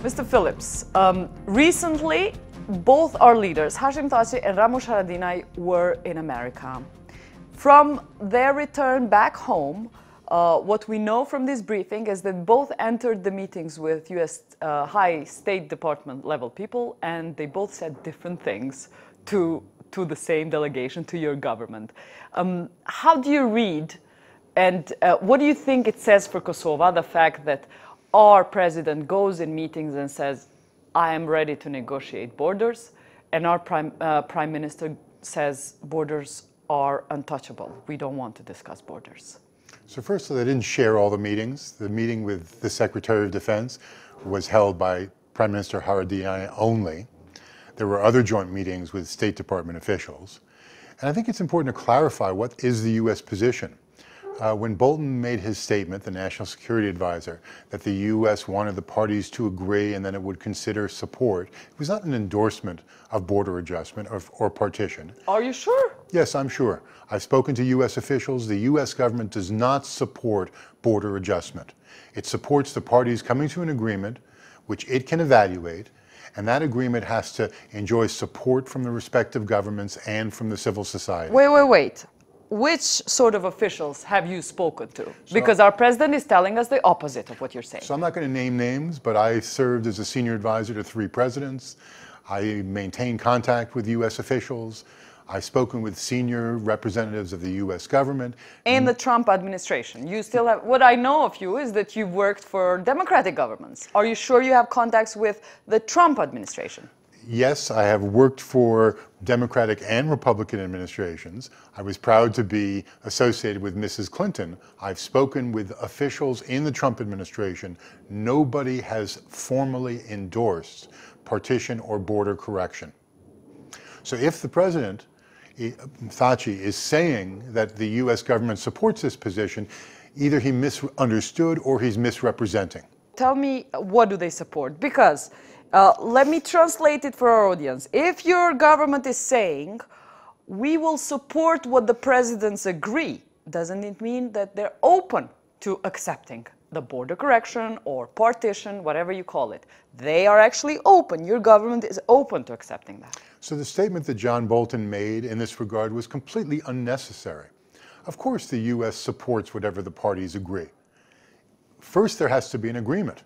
Mr. Phillips, recently both our leaders, Hashim Thaçi and Ramush Haradinaj, were in America. From their return back home, what we know from this briefing is that both entered the meetings with U.S. High State Department level people, and they both said different things to the same delegation, to your government. How do you read, and what do you think it says for Kosovo, the fact that our president goes in meetings and says, I am ready to negotiate borders, and our prime minister says borders are untouchable. We don't want to discuss borders. So first of all, they didn't share all the meetings. The meeting with the Secretary of Defense was held by Prime Minister Haradinaj only. There were other joint meetings with State Department officials. And I think it's important to clarify what is the U.S. position. When Bolton made his statement, the National Security Advisor, that the U.S. wanted the parties to agree and then it would consider support, it was not an endorsement of border adjustment or partition. Are you sure? Yes, I'm sure. I've spoken to U.S. officials. The U.S. government does not support border adjustment. It supports the parties coming to an agreement, which it can evaluate, and that agreement has to enjoy support from the respective governments and from the civil society. Wait. Which sort of officials have you spoken to? Because our president is telling us the opposite of what you're saying. So I'm not going to name names, but I served as a senior advisor to 3 presidents. I maintain contact with U.S. officials. I've spoken with senior representatives of the U.S. government. In the Trump administration, you still have, what I know of you is that you've worked for Democratic governments. Are you sure you have contacts with the Trump administration? Yes, I have worked for Democratic and Republican administrations. I was proud to be associated with Mrs. Clinton. I've spoken with officials in the Trump administration. Nobody has formally endorsed partition or border correction. So if the president, Thaçi, is saying that the U.S. government supports this position, either he misunderstood or he's misrepresenting. Tell me, what do they support? Because let me translate it for our audience. If your government is saying, we will support what the presidents agree, doesn't it mean that they're open to accepting the border correction or partition, whatever you call it? They are actually open. Your government is open to accepting that. So the statement that John Bolton made in this regard was completely unnecessary. Of course, the U.S. supports whatever the parties agree. First, there has to be an agreement.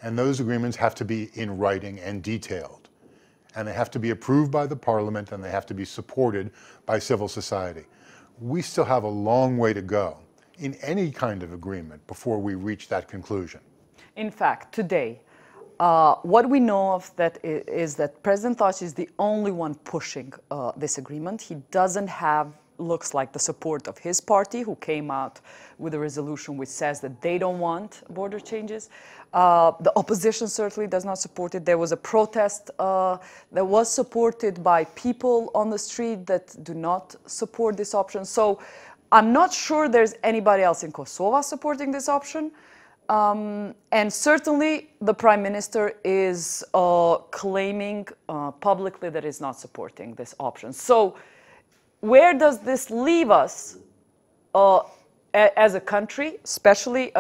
And those agreements have to be in writing and detailed. And they have to be approved by the parliament, and they have to be supported by civil society. We still have a long way to go in any kind of agreement before we reach that conclusion. In fact, today, what we know of that is that President Thaçi is the only one pushing this agreement. He doesn't have, looks like, the support of his party, who came out with a resolution which says that they don't want border changes. The opposition certainly does not support it. There was a protest that was supported by people on the street that do not support this option. So I'm not sure there's anybody else in Kosovo supporting this option. And certainly the Prime Minister is claiming publicly that he's not supporting this option. So where does this leave us as a country, especially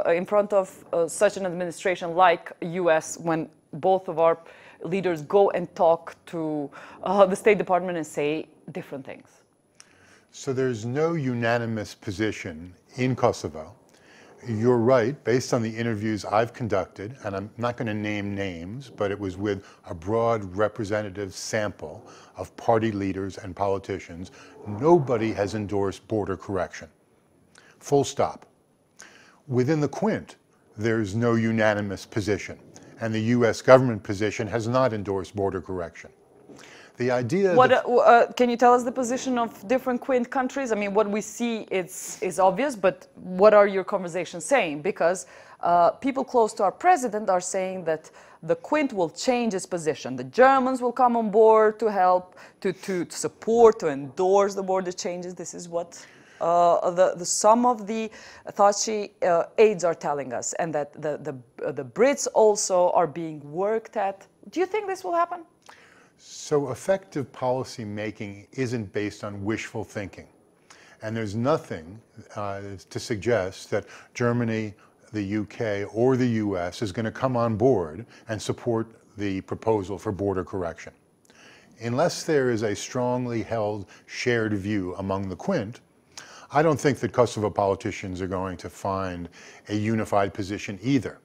in front of such an administration like U.S., when both of our leaders go and talk to the State Department and say different things? So there's no unanimous position in Kosovo. You're right, based on the interviews I've conducted, and I'm not going to name names, but it was with a broad representative sample of party leaders and politicians. Nobody has endorsed border correction. Full stop. Within the Quint, there's no unanimous position, and the U.S. government position has not endorsed border correction. The idea can you tell us the position of different Quint countries? I mean, what we see is obvious, but what are your conversations saying? Because people close to our president are saying that the Quint will change its position. The Germans will come on board to help, to support, to endorse the border changes. This is what some of the Thaçi aides are telling us, and that the Brits also are being worked at. Do you think this will happen? So effective policy making isn't based on wishful thinking. And there's nothing to suggest that Germany, the UK or the US is going to come on board and support the proposal for border correction. Unless there is a strongly held shared view among the Quint, I don't think that Kosovo politicians are going to find a unified position either.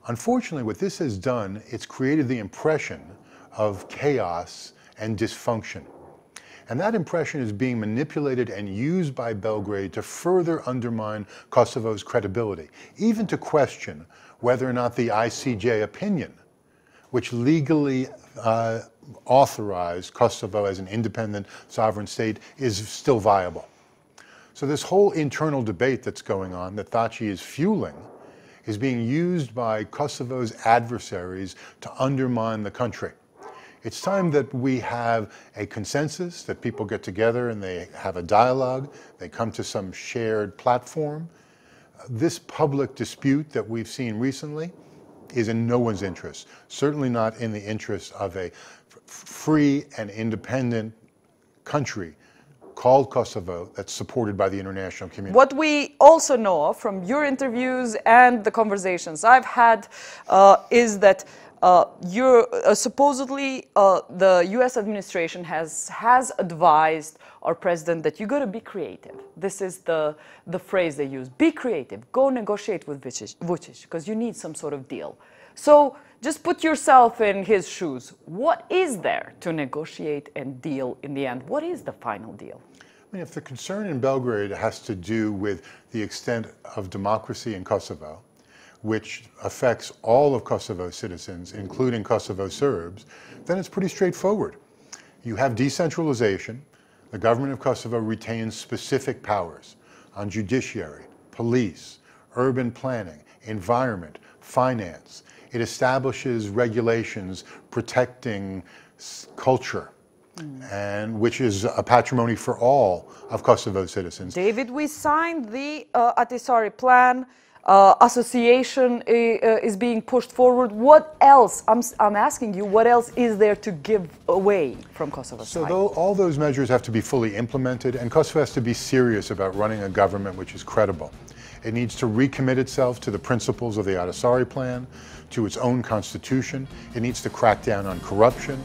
Unfortunately, what this has done, it's created the impression of chaos and dysfunction. And that impression is being manipulated and used by Belgrade to further undermine Kosovo's credibility, even to question whether or not the ICJ opinion, which legally authorized Kosovo as an independent sovereign state, is still viable. So this whole internal debate that's going on, that Thaçi is fueling, is being used by Kosovo's adversaries to undermine the country. It's time that we have a consensus, that people get together and they have a dialogue, they come to some shared platform. This public dispute that we've seen recently is in no one's interest, certainly not in the interest of a free and independent country called Kosovo that's supported by the international community. What we also know from your interviews and the conversations I've had is that supposedly the US administration has advised our president that you got to be creative. This is the phrase they use. Be creative. Go negotiate with Vučić because you need some sort of deal. So just put yourself in his shoes. What is there to negotiate and deal in the end? What is the final deal? I mean, if the concern in Belgrade has to do with the extent of democracy in Kosovo, which affects all of Kosovo's citizens, including Kosovo Serbs, then it's pretty straightforward. You have decentralization. The government of Kosovo retains specific powers on judiciary, police, urban planning, environment, finance. It establishes regulations protecting culture, and which is a patrimony for all of Kosovo's citizens. David, we signed the Ahtisaari plan. Association is being pushed forward. What else? I'm asking you, what else is there to give away from Kosovo's side? So all those measures have to be fully implemented, and Kosovo has to be serious about running a government which is credible. It needs to recommit itself to the principles of the Ahtisaari plan, to its own constitution. It needs to crack down on corruption.